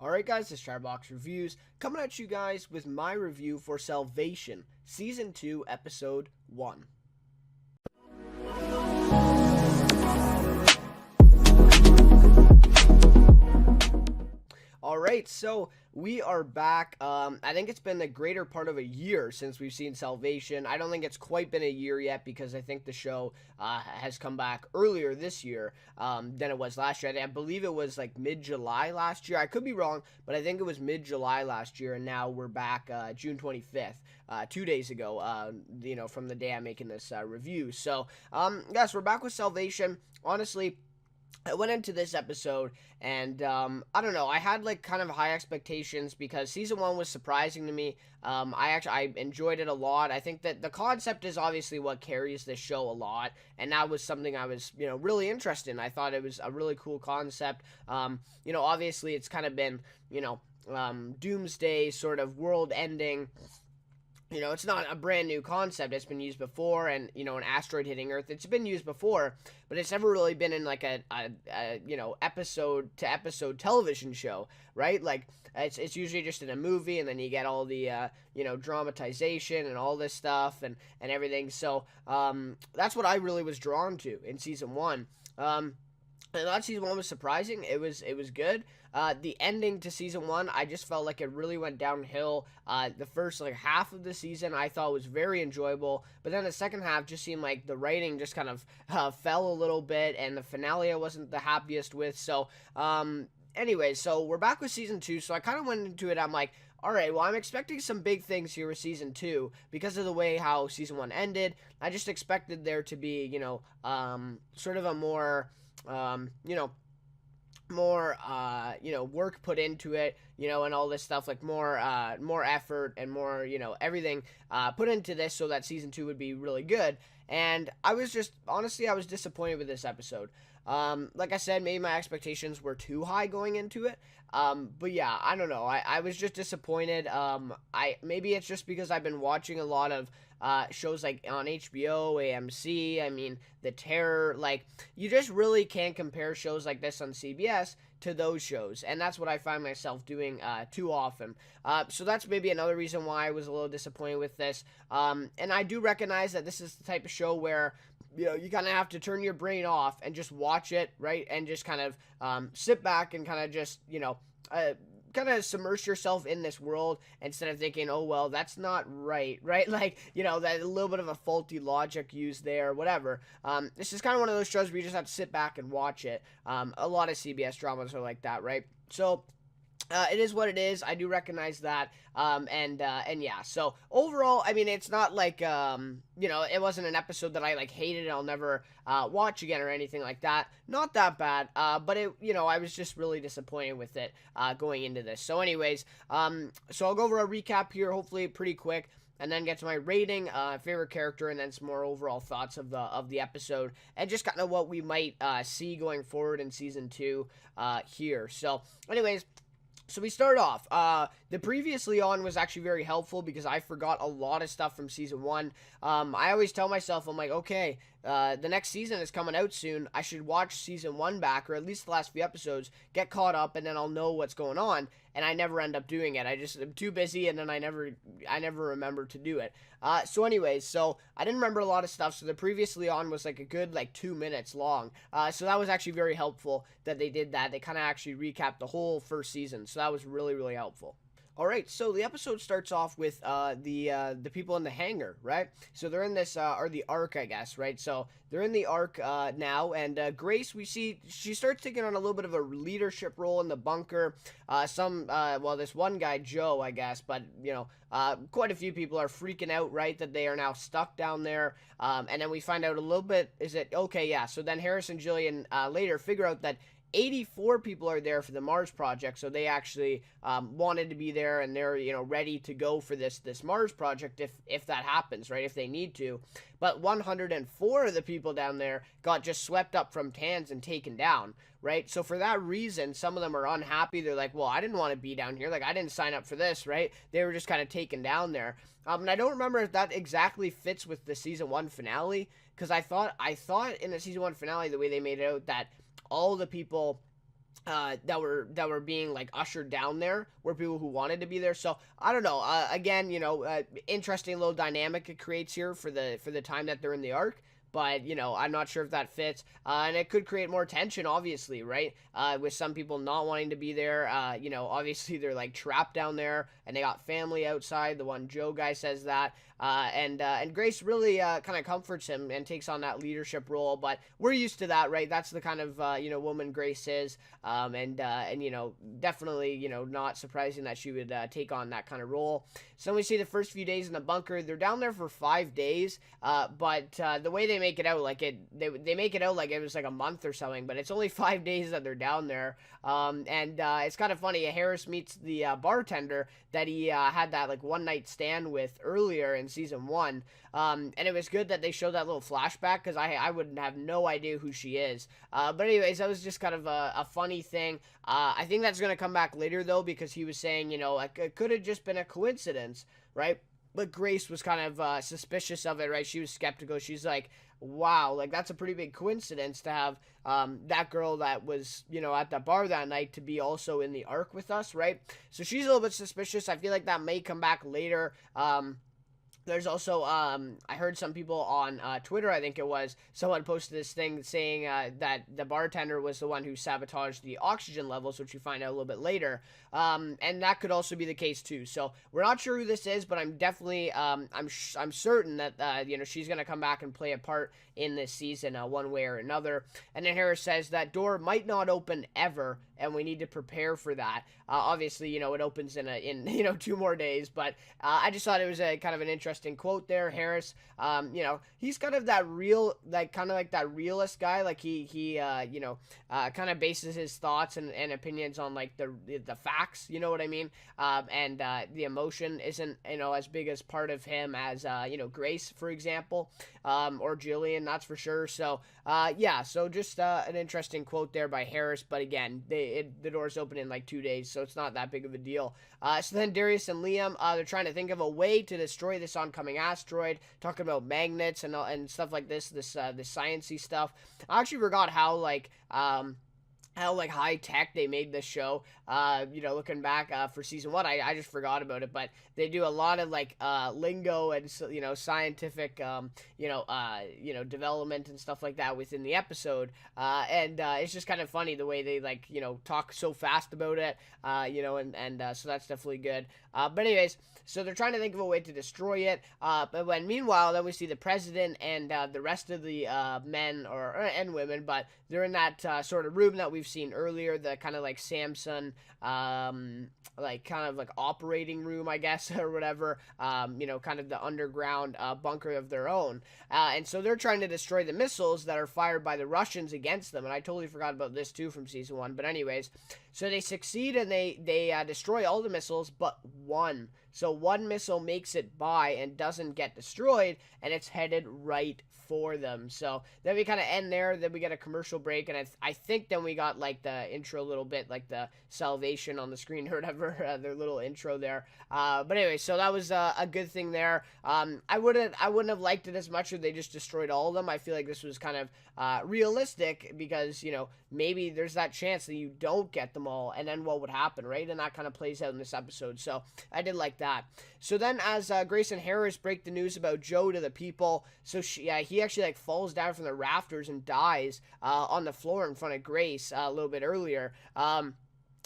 Alright guys, this is Chatterbox Reviews, coming at you guys with my review for Salvation, Season 2, Episode 1. Alright, so we are back. I think it's been the greater part of a year since we've seen Salvation. I don't think it's quite been a year yet because I think the show has come back earlier this year than it was last year. I believe it was like mid-July last year. I could be wrong, but I think it was mid-July last year, and now we're back June 25th, 2 days ago, from the day I'm making this review. So, yes, we're back with Salvation. Honestly, I went into this episode and I don't know, I had like kind of high expectations because season 1 was surprising to me. I enjoyed it a lot. I think that the concept is obviously what carries this show a lot, and that was something I was really interested in. I thought it was a really cool concept. Obviously it's kind of been doomsday sort of world ending. It's not a brand new concept. It's been used before, and, an asteroid hitting Earth, it's been used before, but it's never really been in, like, a episode-to-episode television show, right? Like, it's usually just in a movie, and then you get all the, dramatization and all this stuff and everything. So, that's what I really was drawn to in Season 1. And that Season 1 was surprising. It was good. The ending to Season 1, I just felt like it really went downhill. The first, half of the season I thought was very enjoyable, but then the second half just seemed like the writing just kind of fell a little bit, and the finale I wasn't the happiest with. So, anyway, so we're back with Season 2, so I kind of went into it, I'm like, alright, well, I'm expecting some big things here with Season 2 because of the way how Season 1 ended. I just expected there to be, sort of a more work put into it, and all this stuff, like more effort and more, everything put into this so that Season 2 would be really good. And I was disappointed with this episode. Like I said, maybe my expectations were too high going into it. But yeah, I don't know. I was just disappointed. Maybe it's just because I've been watching a lot of shows like on HBO, AMC, I mean, The Terror. Like, you just really can't compare shows like this on CBS to those shows, and that's what I find myself doing too often. So that's maybe another reason why I was a little disappointed with this. And I do recognize that this is the type of show where you kind of have to turn your brain off and just watch it, right? And just kind of sit back and kind of just, kind of submerge yourself in this world instead of thinking, oh, well, that's not right? Like, that a little bit of a faulty logic used there, whatever. This is kind of one of those shows where you just have to sit back and watch it. A lot of CBS dramas are like that, right? So, it is what it is. I do recognize that. And yeah, so overall, I mean, it's not like, it wasn't an episode that I hated and I'll never, watch again or anything like that. Not that bad. But I was just really disappointed with it, going into this. So anyways, so I'll go over a recap here, hopefully pretty quick, and then get to my rating, favorite character, and then some more overall thoughts of the episode, and just kind of what we might, see going forward in Season 2, here. So anyways, so we start off, the previously on was actually very helpful because I forgot a lot of stuff from Season 1. I always tell myself, I'm like, okay, the next season is coming out soon. I should watch Season 1 back, or at least the last few episodes, get caught up, and then I'll know what's going on, and I never end up doing it. I'm too busy, and then I never remember to do it. So anyways, so I didn't remember a lot of stuff, so the previously on was a good 2 minutes long. So that was actually very helpful that they did that. They kind of actually recapped the whole first season, so that was really, really helpful. Alright, so the episode starts off with the people in the hangar, right? So they're in this, or the Ark, I guess, right? So they're in the Ark now, and Grace, we see, she starts taking on a little bit of a leadership role in the bunker. This one guy, Joe, I guess, but, quite a few people are freaking out, right, that they are now stuck down there. And then we find out a little bit, so then Harris and Jillian later figure out that 84 people are there for the Mars project, so they actually wanted to be there, and they're ready to go for this Mars project if that happens, right? If they need to. But 104 of the people down there got just swept up from TANS and taken down, right? So for that reason, some of them are unhappy. They're like, well, I didn't want to be down here. I didn't sign up for this, right? They were just kind of taken down there. And I don't remember if that exactly fits with the Season 1 finale, because I thought in the Season 1 finale, the way they made it out, that all the people that were being like ushered down there were people who wanted to be there. So I don't know. Again, interesting little dynamic it creates here for the time that they're in the arc. But I'm not sure if that fits, and it could create more tension, obviously, right? With some people not wanting to be there. Obviously they're like trapped down there, and they got family outside. The one Joe guy says that, and Grace really kind of comforts him and takes on that leadership role. But we're used to that, right? That's the kind of woman Grace is, and definitely not surprising that she would take on that kind of role. So then we see the first few days in the bunker. They're down there for 5 days, but the way they make it out, like they make it out like it was like a month or something, but it's only 5 days that they're down there. And it's kind of funny. Harris meets the bartender that he had that like one night stand with earlier in season 1. And it was good that they showed that little flashback, because I wouldn't have no idea who she is. But anyways, that was just kind of a funny thing. I think that's going to come back later, though, because he was saying, like, it could have just been a coincidence, right? But Grace was kind of suspicious of it, right? She was skeptical. She's like, wow, like, that's a pretty big coincidence to have that girl that was, at the bar that night to be also in the arc with us, right? So she's a little bit suspicious. I feel like that may come back later. There's also, I heard some people on Twitter, I think it was, someone posted this thing saying that the bartender was the one who sabotaged the oxygen levels, which you find out a little bit later. And that could also be the case too. So we're not sure who this is, but I'm definitely, I'm certain that, she's going to come back and play a part in this season one way or another. And then Harris says that door might not open ever, and we need to prepare for that. Obviously, it opens in 2 more days, but I just thought it was a kind of an interesting quote there. Harris, he's kind of that that realist guy. Like he kind of bases his thoughts and opinions on like the facts, you know what I mean? And the emotion isn't, as big as part of him as, Grace, for example, or Jillian, that's for sure. So, so just an interesting quote there by Harris. But again, the doors open in like 2 days, so it's not that big of a deal. So then Darius and Liam, they're trying to think of a way to destroy this oncoming asteroid, talking about magnets and stuff like this sciencey stuff. I actually forgot how high tech they made this show. Looking back for season 1, I just forgot about it, but they do a lot of lingo and scientific development and stuff like that within the episode. And it's just kind of funny the way they talk so fast about it. So that's definitely good. But anyways, so they're trying to think of a way to destroy it. But meanwhile, then we see the president and the rest of the men and women, but they're in that sort of room that we've seen earlier, the kind of like Samson, kind of like operating room, I guess, or whatever, kind of the underground bunker of their own. And so they're trying to destroy the missiles that are fired by the Russians against them. And I totally forgot about this too from season 1. But anyways, so they succeed and they destroy all the missiles but one. So one missile makes it by and doesn't get destroyed, and it's headed right for them. So then we kind of end there. Then we get a commercial break, and I think then we got like the intro a little bit, like the salvation on the screen or whatever, their little intro there. But anyway, so that was a good thing there. I wouldn't have liked it as much if they just destroyed all of them. I feel like this was kind of realistic, because maybe there's that chance that you don't get them all, and then what would happen, right? And that kind of plays out in this episode. So I did like that. So then as Grace and Harris break the news about Joe to the people, so he actually falls down from the rafters and dies on the floor in front of Grace a little bit earlier.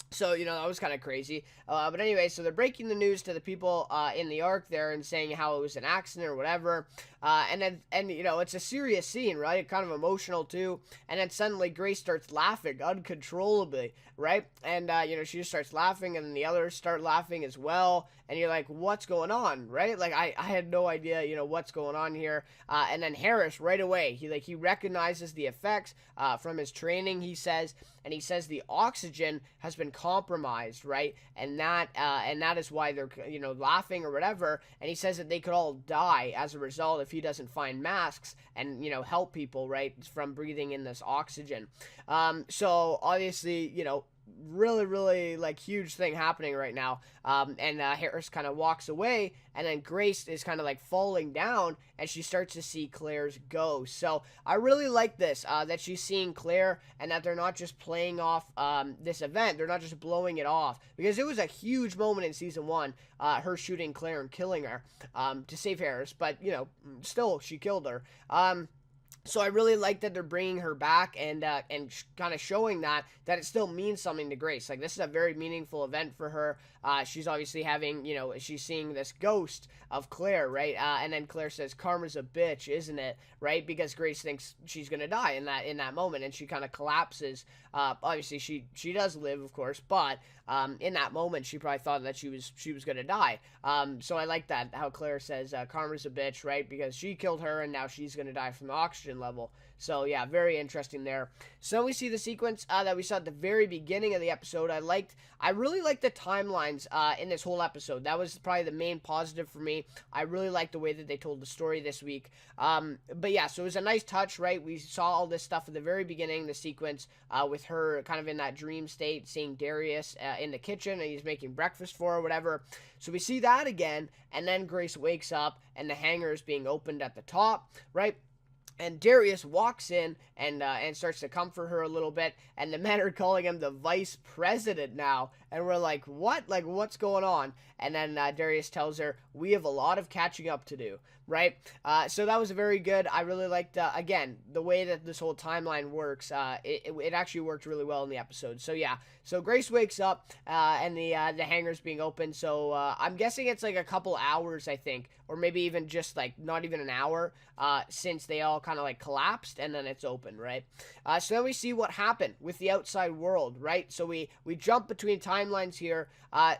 So, that was kind of crazy. But anyway, so they're breaking the news to the people in the Ark there and saying how it was an accident or whatever. And it's a serious scene, right? Kind of emotional too. And then suddenly Grace starts laughing uncontrollably, right? And, she just starts laughing, and then the others start laughing as well. And you're like, what's going on, right? Like, I had no idea, what's going on here. And then Harris, right away, he recognizes the effects from his training, he says, and he says the oxygen has been compromised, right? And that is why they're, laughing or whatever. And he says that they could all die as a result if he doesn't find masks and, help people, right, from breathing in this oxygen. So obviously, really like huge thing happening right now. And Harris kind of walks away, and then Grace is kind of like falling down, and she starts to see Claire's ghost. So I really like this, that she's seeing Claire, and that they're not just playing off this event. They're not just blowing it off, because it was a huge moment in season 1, her shooting Claire and killing her to save Harris. But still, she killed her. So I really like that they're bringing her back, and kind of showing that it still means something to Grace. Like, this is a very meaningful event for her. She's obviously having, she's seeing this ghost of Claire, right? And then Claire says, "Karma's a bitch, isn't it?" Right? Because Grace thinks she's gonna die in that moment, and she kind of collapses. Obviously, she does live, of course, but in that moment, she probably thought that she was gonna die. So I like that, how Claire says, "Karma's a bitch," right? Because she killed her, and now she's gonna die from the oxygen level. So yeah, very interesting there. So we see the sequence that we saw at the very beginning of the episode. I really liked the timelines in this whole episode. That was probably the main positive for me. I really liked the way that they told the story this week. But yeah, so it was a nice touch, right? We saw all this stuff at the very beginning, the sequence with her kind of in that dream state, seeing Darius in the kitchen, and he's making breakfast for her or whatever. So we see that again, and then Grace wakes up, and the hangar is being opened at the top, right? And Darius walks in and starts to comfort her a little bit, and the men are calling him the vice president now, and we're like, what? Like, what's going on? And then Darius tells her, "We have a lot of catching up to do," right? So that was very good. I really liked, again, the way that this whole timeline works. It actually worked really well in the episode. So yeah, so Grace wakes up, and the hangar's being opened. So I'm guessing it's like a couple hours, I think, or maybe even just like not even an hour, since they all kind of like collapsed, and then it's open, right? So then we see what happened with the outside world, right? So we jump between timelines here.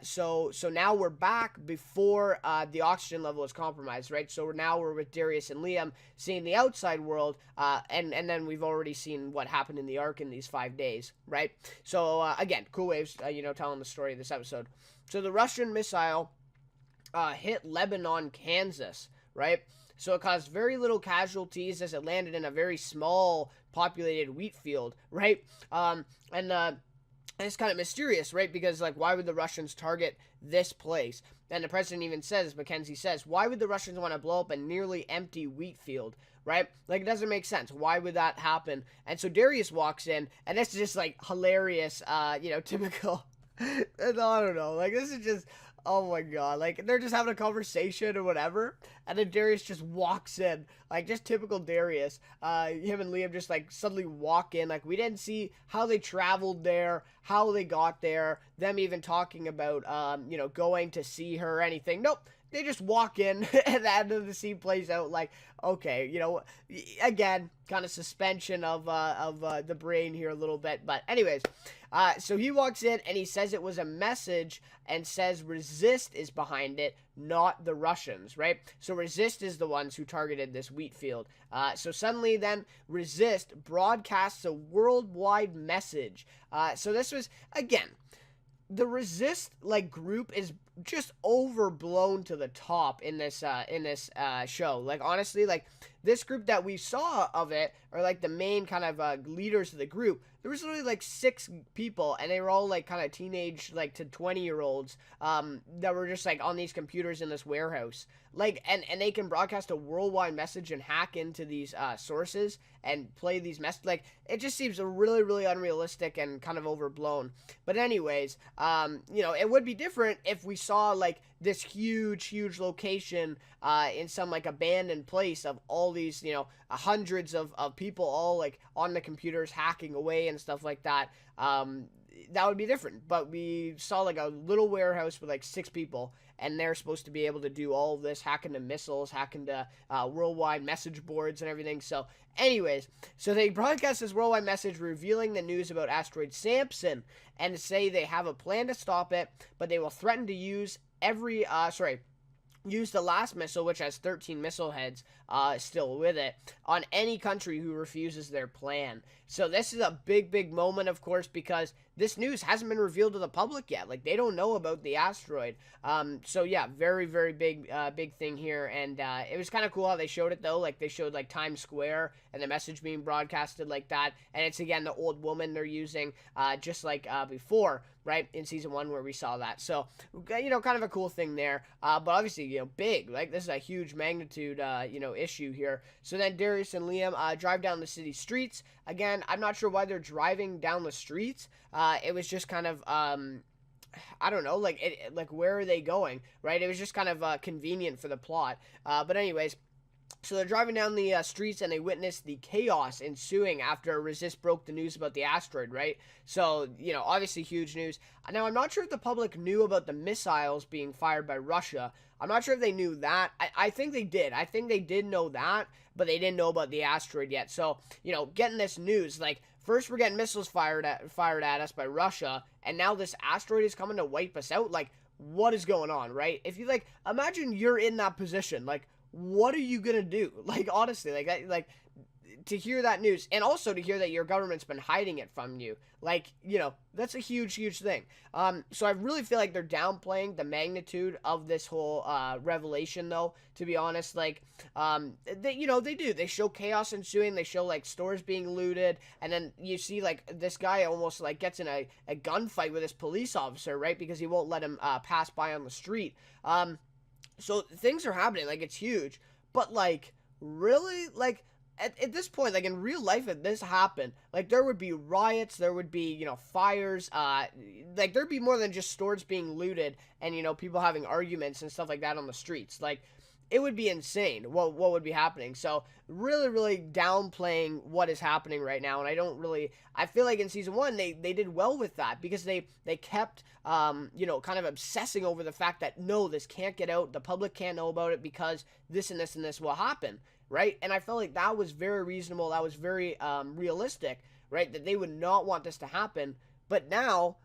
So now we're back before the oxygen level is compromised, right? So we're with Darius and Liam seeing the outside world, and then we've already seen what happened in the Ark in these 5 days, right? So again, cool ways, telling the story of this episode. So the Russian missile hit Lebanon, Kansas, right? So it caused very little casualties as it landed in a very small populated wheat field, right? And it's kind of mysterious, right? Because, like, why would the Russians target this place? And the president even says, Mackenzie says, why would the Russians want to blow up a nearly empty wheat field, right? Like, it doesn't make sense. Why would that happen? And so Darius walks in, and it's just, like, hilarious, typical, I don't know, like, this is just, oh my god, like, they're just having a conversation or whatever, and then Darius just walks in, like, just typical Darius. Him and Liam just, like, suddenly walk in, like, we didn't see how they traveled there, how they got there, them even talking about, going to see her or anything. Nope, they just walk in, and the scene plays out like, okay, again, kind of suspension of the brain here a little bit, but anyways, so he walks in, and he says it was a message, and says Resist is behind it, not the Russians, right? So Resist is the ones who targeted this wheat field. So suddenly then, Resist broadcasts a worldwide message. So this was, again, the Resist, like, group is just overblown to the top in this show. Like, honestly, like, this group that we saw of it, or like the main kind of leaders of the group, there was literally like 6 people, and they were all like kind of teenage, like, to 20-year-olds that were just like on these computers in this warehouse, like, and they can broadcast a worldwide message and hack into these sources and play these messages. Like, it just seems really unrealistic and kind of overblown. But anyways, it would be different if we saw like this huge location in some like abandoned place of all these hundreds of people all like on the computers hacking away and stuff like that. That would be different, but we saw like a little warehouse with like 6 people, and they're supposed to be able to do all of this, hack into missiles, hack into worldwide message boards and everything. So anyways, so they broadcast this worldwide message revealing the news about asteroid Samson, and say they have a plan to stop it, but they will threaten to use use the last missile, which has 13 missile heads still with it, on any country who refuses their plan. So this is a big moment, of course, because this news hasn't been revealed to the public yet. Like, they don't know about the asteroid. So yeah, very, very big thing here. And it was kind of cool how they showed it, though. Like, they showed like Times Square and the message being broadcasted like that. And it's again the old woman they're using, just like before, right, in season 1 where we saw that. So, kind of a cool thing there. But obviously, big. Like, this is a huge magnitude, issue here. So then Darius and Liam drive down the city streets. Again, I'm not sure why they're driving down the streets. It was just kind of, I don't know, like, where are they going, right? It was just kind of convenient for the plot. But anyways, so they're driving down the streets and they witness the chaos ensuing after Resist broke the news about the asteroid, right? So, obviously huge news. Now, I'm not sure if the public knew about the missiles being fired by Russia. I'm not sure if they knew that. I think they did. I think they did know that, but they didn't know about the asteroid yet. So, getting this news, like, first we're getting missiles fired at us by Russia, and now this asteroid is coming to wipe us out. Like, what is going on, right? If you, imagine you're in that position, like, what are you gonna do? Like, honestly, to hear that news, and also to hear that your government's been hiding it from you, that's a huge thing. So I really feel like they're downplaying the magnitude of this whole revelation, though, to be honest. They do. They show chaos ensuing. They show, stores being looted, and then you see, this guy almost, gets in a gunfight with this police officer, right, because he won't let him pass by on the street. So things are happening, it's huge, but, really, at this point, in real life, if this happened, there would be riots, there would be, fires, there'd be more than just stores being looted and, people having arguments and stuff like that on the streets. It would be insane what would be happening. So really downplaying what is happening right now. And I feel like in season 1, they did well with that, because they kept, kind of obsessing over the fact that, no, this can't get out. The public can't know about it because this and this and this will happen. Right? And I felt like that was very reasonable. That was very realistic, right? That they would not want this to happen. But now,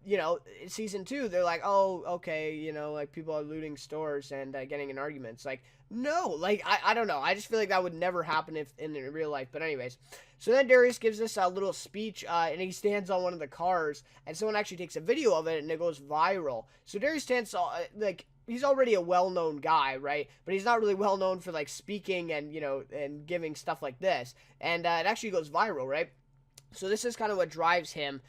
in season 2, they're like, oh, okay, people are looting stores and getting in arguments. No, I don't know. I just feel like that would never happen if in real life. But anyways, so then Darius gives this little speech, and he stands on one of the cars, and someone actually takes a video of it, and it goes viral. So Darius stands, he's already a well-known guy, right? But he's not really well-known for, speaking and, and giving stuff like this. And it actually goes viral, right? So this is kind of what drives him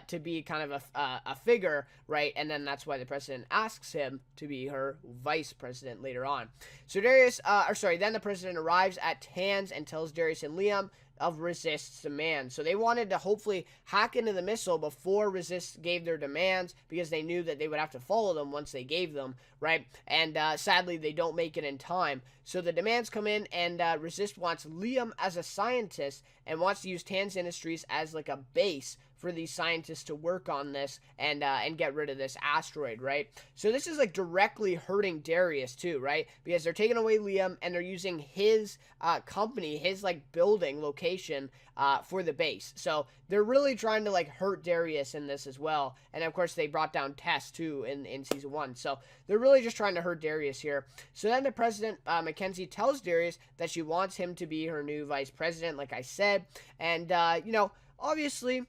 to be kind of a figure, right? And then that's why the president asks him to be her vice president later on. So then the president arrives at Tanz and tells Darius and Liam of Resist's demands. So they wanted to hopefully hack into the missile before Resist gave their demands, because they knew that they would have to follow them once they gave them, right? And sadly, they don't make it in time. So the demands come in, and Resist wants Liam as a scientist and wants to use Tanz Industries as a base for these scientists to work on this and get rid of this asteroid, right? So this is directly hurting Darius too, right? Because they're taking away Liam and they're using his company, his building location for the base. So they're really trying to hurt Darius in this as well. And of course they brought down Tess too in season 1. So they're really just trying to hurt Darius here. So then the president, Mackenzie, tells Darius that she wants him to be her new vice president, like I said. And obviously,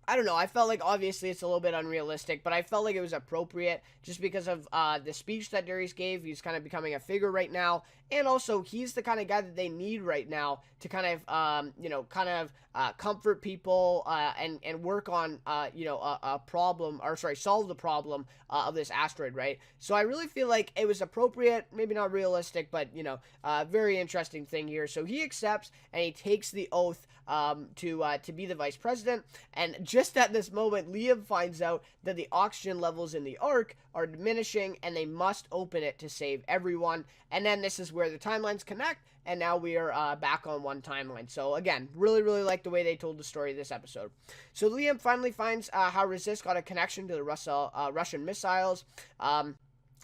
I don't know, I felt like obviously it's a little bit unrealistic, but I felt like it was appropriate just because of the speech that Darius gave. He's kind of becoming a figure right now, and also he's the kind of guy that they need right now to kind of comfort people and work on a problem, or solve the problem of this asteroid, right? So I really feel like it was appropriate, maybe not realistic, but very interesting thing here. So he accepts and he takes the oath to be the vice president, and just at this moment, Liam finds out that the oxygen levels in the Ark are diminishing, and they must open it to save everyone. And then this is where the timelines connect, and now we are back on one timeline. So again, really like the way they told the story this episode. So Liam finally finds how Resist got a connection to the Russian missiles.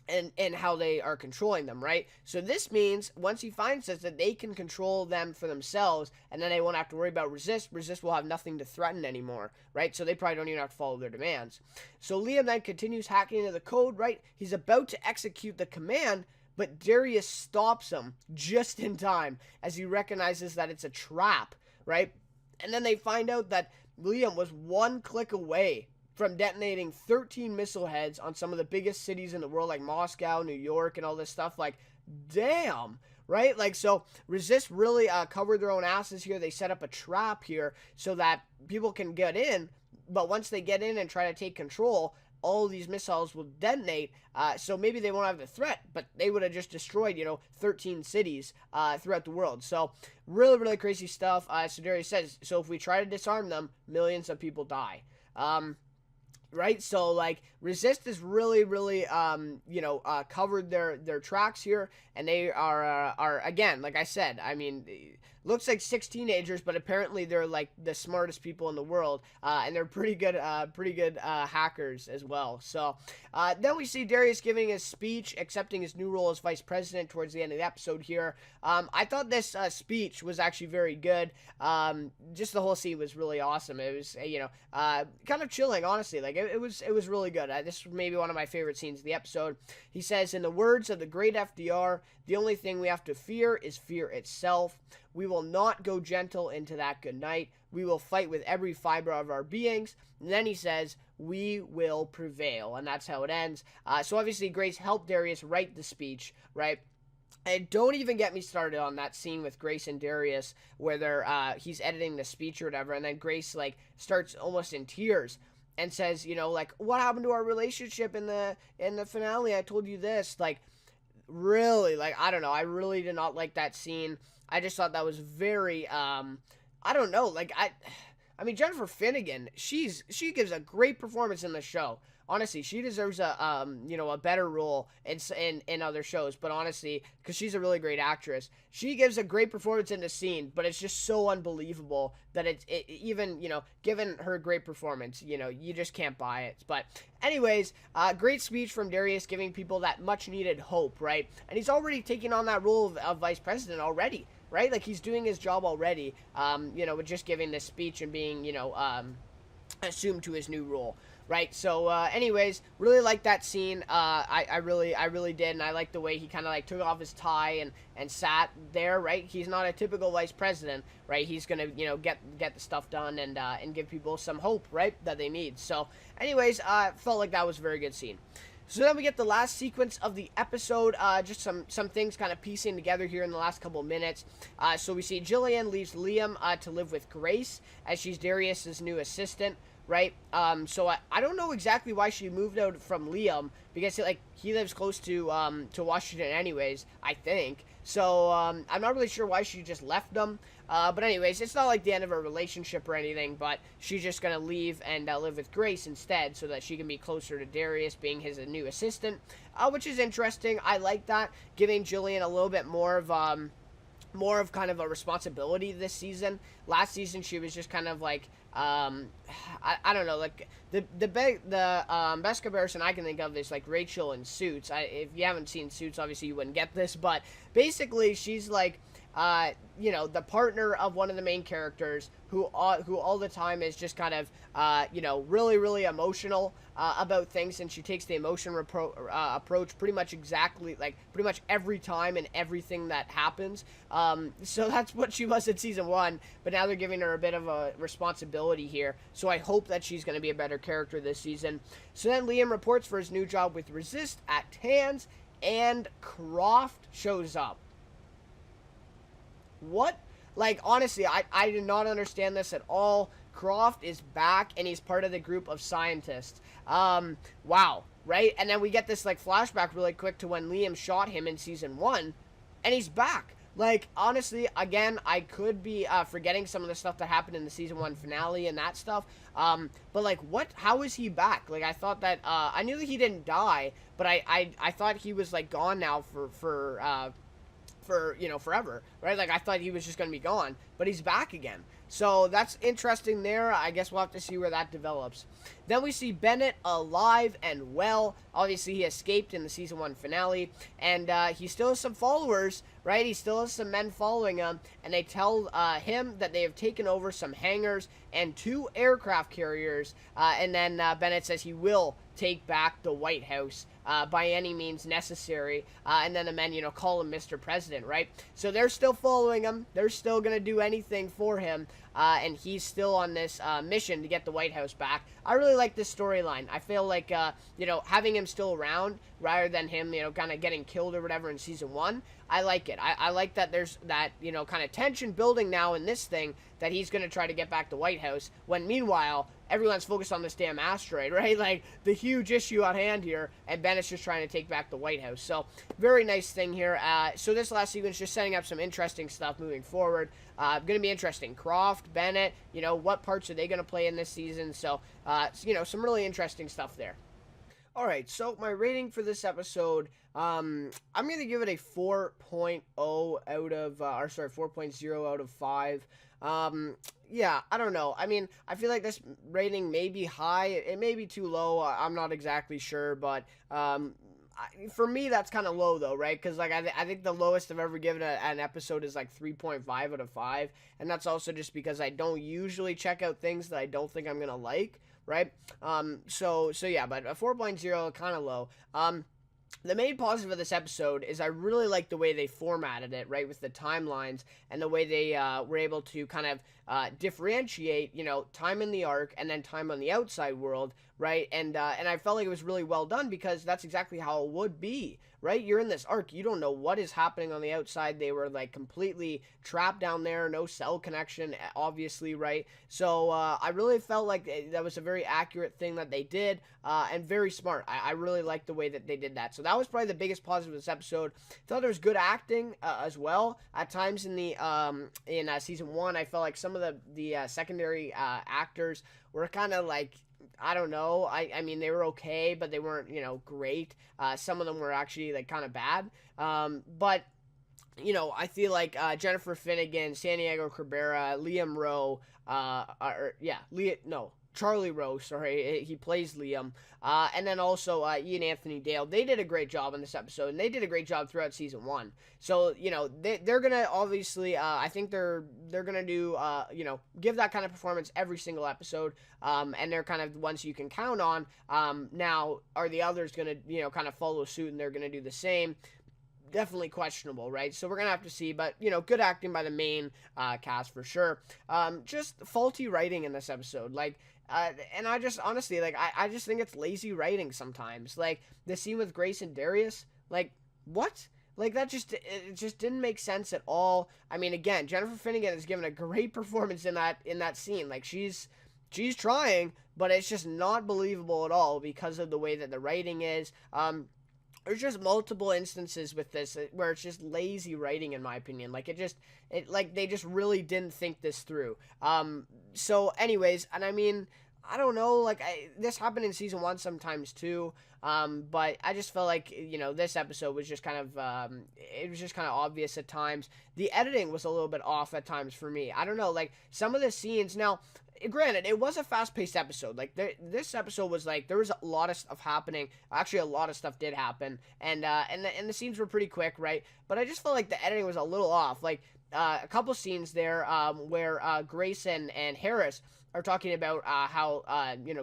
And how they are controlling them, right? So this means once he finds this, that they can control them for themselves, and then they won't have to worry about Resist. Resist will have nothing to threaten anymore, right? So they probably don't even have to follow their demands. So Liam then continues hacking into the code, right? He's about to execute the command, but Darius stops him just in time as he recognizes that it's a trap, right? And then they find out that Liam was one click away from detonating 13 missile heads on some of the biggest cities in the world, like Moscow, New York, and all this stuff. Like, damn, right? Like, so Resist really covered their own asses here. They set up a trap here so that people can get in, but once they get in and try to take control, all of these missiles will detonate, so maybe they won't have the threat, but they would have just destroyed, 13 cities throughout the world. So really, really crazy stuff. So Darius says, so if we try to disarm them, millions of people die. Right, so like Resist is really, really, covered their tracks here, and they are again, like I said, I mean, looks like 6 teenagers, but apparently they're like the smartest people in the world, and they're pretty good hackers as well. So then we see Darius giving his speech, accepting his new role as vice president towards the end of the episode here. I thought this speech was actually very good. Just the whole scene was really awesome. It was kind of chilling, honestly. Like it was really good. This was maybe one of my favorite scenes of the episode. He says, in the words of the great FDR, the only thing we have to fear is fear itself. We will not go gentle into that good night. We will fight with every fiber of our beings. And then he says, we will prevail. And that's how it ends. So obviously Grace helped Darius write the speech, right? And don't even get me started on that scene with Grace and Darius where he's editing the speech or whatever, and then Grace like starts almost in tears and says, like, what happened to our relationship in the finale? I told you this. Like, really, like, I don't know. I really did not like that scene. I just thought that was very, I don't know. Like, I mean, Jennifer Finnegan, she gives a great performance in the show. Honestly, she deserves a better role in other shows. But honestly, because she's a really great actress, she gives a great performance in the scene. But it's just so unbelievable that it even given her great performance, you just can't buy it. But anyways, great speech from Darius, giving people that much needed hope, right? And he's already taking on that role of vice president already, right? Like he's doing his job already. With just giving this speech and being assumed to his new role. Right, so anyways, really liked that scene. I really did, and I liked the way he kind of like took off his tie and sat there. Right, he's not a typical vice president. Right, he's gonna get the stuff done and give people some hope, right, that they need. So anyways, felt like that was a very good scene. So then we get the last sequence of the episode, just some things kind of piecing together here in the last couple of minutes. So we see Jillian leaves Liam to live with Grace as she's Darius's new assistant. Right, so I don't know exactly why she moved out from Liam, because he lives close to Washington anyways, I think. So I'm not really sure why she just left them. But anyways, it's not like the end of a relationship or anything, but she's just gonna leave and live with Grace instead, so that she can be closer to Darius, being his new assistant, which is interesting. I like that, giving Jillian a little bit more of kind of a responsibility this season. Last season she was just kind of like I don't know, like the best comparison I can think of is like Rachel in Suits. If you haven't seen Suits, obviously you wouldn't get this, but basically she's like the partner of one of the main characters who all the time is just kind of really, really emotional about things, and she takes the emotion approach pretty much every time and everything that happens. So that's what she was in season 1, but now they're giving her a bit of a responsibility here. So I hope that she's going to be a better character this season. So then Liam reports for his new job with Resist at Tanz, and Croft shows up. What? Like, honestly, I did not understand this at all. Croft is back, and he's part of the group of scientists. Wow, right? And then we get this, like, flashback really quick to when Liam shot him in season 1, and he's back. Like, honestly, again, I could be forgetting some of the stuff that happened in the season 1 finale and that stuff. But, like, what? How is he back? Like, I thought that, I knew that he didn't die, but I thought he was, like, gone now for forever, right? Like, I thought he was just going to be gone, but he's back again. So that's interesting there. I guess we'll have to see where that develops. Then we see Bennett alive and well. Obviously, he escaped in the season 1 finale, and he still has some followers, right? He still has some men following him, and they tell him that they have taken over some hangars and 2 aircraft carriers, and then Bennett says he will take back the White House by any means necessary. And then the men, call him Mr. President, right? So they're still following him. They're still going to do anything for him. And he's still on this mission to get the White House back. I really like this storyline. I feel like, having him still around rather than him, kind of getting killed or whatever in season 1, I like it. I like that there's that, kind of tension building now in this thing that he's going to try to get back the White House when meanwhile, everyone's focused on this damn asteroid, right? Like, the huge issue at hand here, and Bennett's just trying to take back the White House. So, very nice thing here. So this last sequence just setting up some interesting stuff moving forward. Going to be interesting. Croft, Bennett, what parts are they going to play in this season? So, some really interesting stuff there. All right, so my rating for this episode, I'm going to give it a 4.0 out of, 4.0 out of 5. Yeah, I don't know. I mean, I feel like this rating may be high. It may be too low. I'm not exactly sure, but for me, that's kind of low, though, right? Because, like, I think the lowest I've ever given an episode is, like, 3.5 out of 5, and that's also just because I don't usually check out things that I don't think I'm going to like, right? So yeah, but a 4.0, kind of low. The main positive of this episode is I really like the way they formatted it, right, with the timelines and the way they were able to kind of differentiate, time in the arc and then time on the outside world, right? And I felt like it was really well done because that's exactly how it would be, right? You're in this arc, you don't know what is happening on the outside. They were like completely trapped down there, no cell connection, obviously, right? So I really felt like that was a very accurate thing that they did, and very smart. I really liked the way that they did that. So that was probably the biggest positive of this episode. I thought there was good acting as well. At times in the season 1, I felt like some of the secondary actors were kind of like, I don't know. I mean, they were okay, but they weren't, great. Some of them were actually, like, kind of bad. But, I feel like Jennifer Finnegan, Santiago Cabrera, Liam Rowe, Charlie Rowe, sorry, he plays Liam, and then also Ian Anthony Dale. They did a great job in this episode, and they did a great job throughout season 1. So, they're gonna obviously, I think they're gonna do, give that kind of performance every single episode, and they're kind of the ones you can count on. Now, are the others gonna, kind of follow suit, and they're gonna do the same? Definitely questionable, right? So we're gonna have to see, but good acting by the main cast for sure. Just faulty writing in this episode, like, and I just honestly, like, I just think it's lazy writing sometimes. Like the scene with Grace and Darius, like, what? Like, it just didn't make sense at all. I mean, again, Jennifer Finnegan has given a great performance in that scene. Like, she's trying, but it's just not believable at all because of the way that the writing is. There's just multiple instances with this where it's just lazy writing, in my opinion. Like, they just really didn't think this through. So anyways, and I mean, I don't know, like, this happened in season 1 sometimes too. But I just felt like, this episode was just kind of, it was just kind of obvious at times. The editing was a little bit off at times for me. I don't know, like, some of the scenes, now, granted, it was a fast-paced episode. Like, this episode was, like, there was a lot of stuff happening. Actually, a lot of stuff did happen. And the scenes were pretty quick, right? But I just felt like the editing was a little off. Like, a couple scenes there where Grace and Harris are talking about how,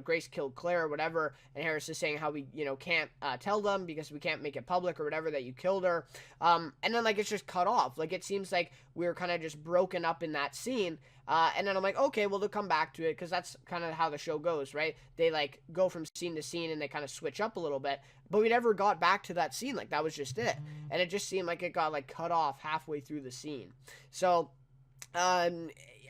Grace killed Claire or whatever, and Harris is saying how we, can't tell them because we can't make it public or whatever that you killed her. And then, like, it's just cut off. Like, it seems like we were kind of just broken up in that scene. And then I'm like, okay, well, they'll come back to it because that's kind of how the show goes, right? They, like, go from scene to scene and they kind of switch up a little bit. But we never got back to that scene. Like, that was just it. And it just seemed like it got, like, cut off halfway through the scene. So,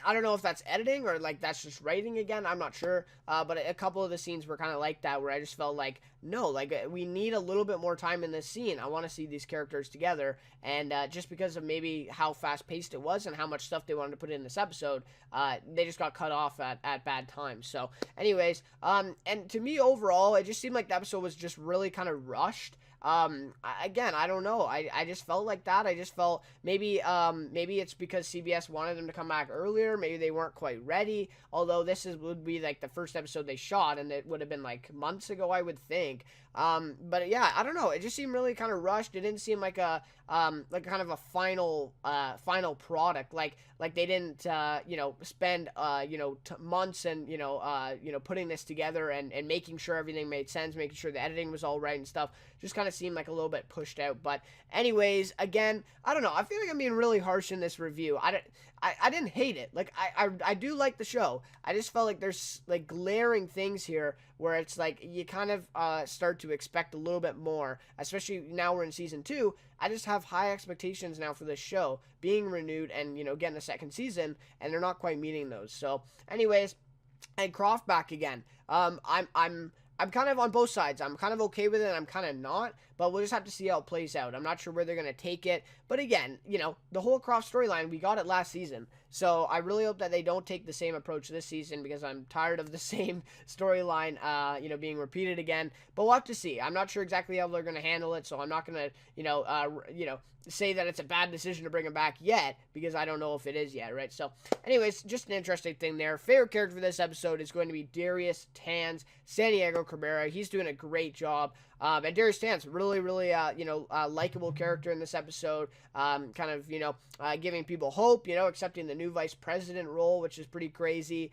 I don't know if that's editing or, like, that's just writing again. I'm not sure. But a couple of the scenes were kind of like that where I just felt like, no, like, we need a little bit more time in this scene. I want to see these characters together. And just because of maybe how fast-paced it was and how much stuff they wanted to put in this episode, they just got cut off at bad times. So, anyways, and to me, overall, it just seemed like the episode was just really kind of rushed. Again, I don't know. I just felt like that. I just felt maybe it's because CBS wanted them to come back earlier. Maybe they weren't quite ready. Although would be like the first episode they shot, and it would have been like months ago, I would think. But yeah, I don't know. It just seemed really kind of rushed. It didn't seem like kind of a final product. Like they didn't spend months and putting this together and making sure everything made sense, making sure the editing was all right and stuff. Just kind of seemed like a little bit pushed out. But anyways, again, I don't know. I feel like I'm being really harsh in this review. I didn't hate it. Like I do like the show. I just felt like there's like glaring things here where it's like you kind of start to expect a little bit more, especially now we're in season 2. I just have high expectations now for this show being renewed and getting a second season, and they're not quite meeting those. So anyways, and Croft back again. I'm kind of on both sides. I'm kind of okay with it, and I'm kind of not, but we'll just have to see how it plays out. I'm not sure where they're going to take it, but again, the whole Croft storyline, we got it last season, so I really hope that they don't take the same approach this season, because I'm tired of the same storyline, being repeated again, but we'll have to see. I'm not sure exactly how they're going to handle it, so I'm not going to, say that it's a bad decision to bring him back yet, because I don't know if it is yet, right? So, anyways, just an interesting thing there. Favorite character for this episode is going to be Darius Tan's Santiago Cabrera. He's doing a great job. And Darius Tan's really, really, likable character in this episode. Giving people hope, accepting the new vice president role, which is pretty crazy.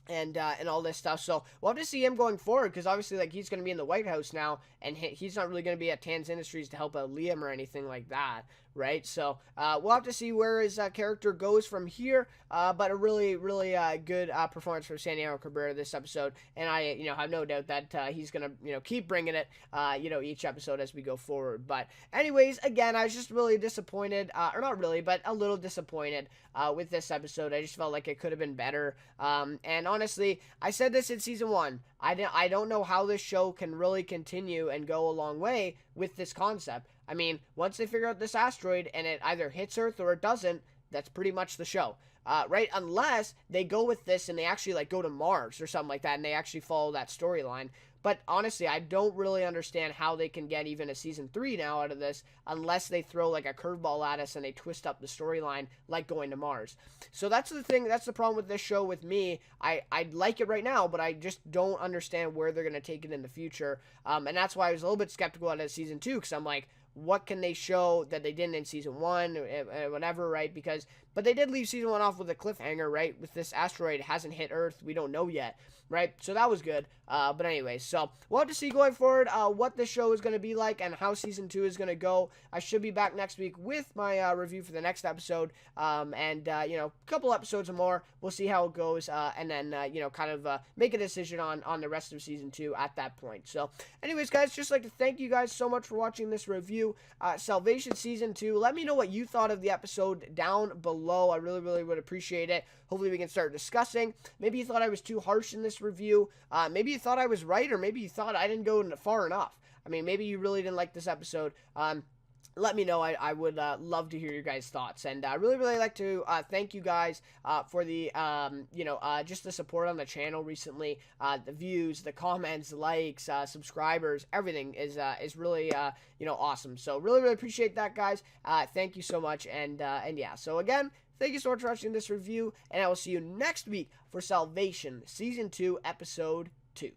And all this stuff. So we'll have to see him going forward, because obviously, like, he's going to be in the White House now, and he's not really going to be at Tan's Industries to help out Liam or anything like that, right? So we'll have to see where his character goes from here. But a really, really good performance from Santiago Cabrera this episode, and I have no doubt that he's going to keep bringing it each episode as we go forward. But anyways, again, I was just really disappointed, or not really, but a little disappointed with this episode. I just felt like it could have been better. And honestly, I said this in season 1. I don't know how this show can really continue and go a long way with this concept. I mean, once they figure out this asteroid and it either hits Earth or it doesn't, that's pretty much the show. Right? Unless they go with this and they actually like go to Mars or something like that, and they actually follow that storyline. But honestly, I don't really understand how they can get even a season 3 now out of this, unless they throw like a curveball at us and they twist up the storyline like going to Mars. So that's the thing. That's the problem with this show with me. I like it right now, but I just don't understand where they're going to take it in the future. And that's why I was a little bit skeptical at season 2, because I'm like, what can they show that they didn't in season 1, whatever, right? But they did leave season 1 off with a cliffhanger, right? With this asteroid, it hasn't hit Earth, we don't know yet, right? So that was good. But anyways, so we'll have to see going forward what this show is going to be like and how season 2 is going to go. I should be back next week with my review for the next episode, and a couple episodes or more. We'll see how it goes, and then make a decision on the rest of season 2 at that point. So anyways, guys, just like to thank you guys so much for watching this review. Salvation season 2. Let me know what you thought of the episode down below. I really, really would appreciate it. Hopefully we can start discussing. Maybe you thought I was too harsh in this review. Maybe you thought I was right, or maybe you thought I didn't go far enough. I mean, maybe you really didn't like this episode. Let me know. I would love to hear your guys' thoughts, and I really, really like to thank you guys for the just the support on the channel recently. The views, the comments, the likes, subscribers, everything is really awesome. So really, really appreciate that, guys. Thank you so much, and yeah. So again, thank you so much for watching this review, and I will see you next week for Salvation Season 2, Episode 2.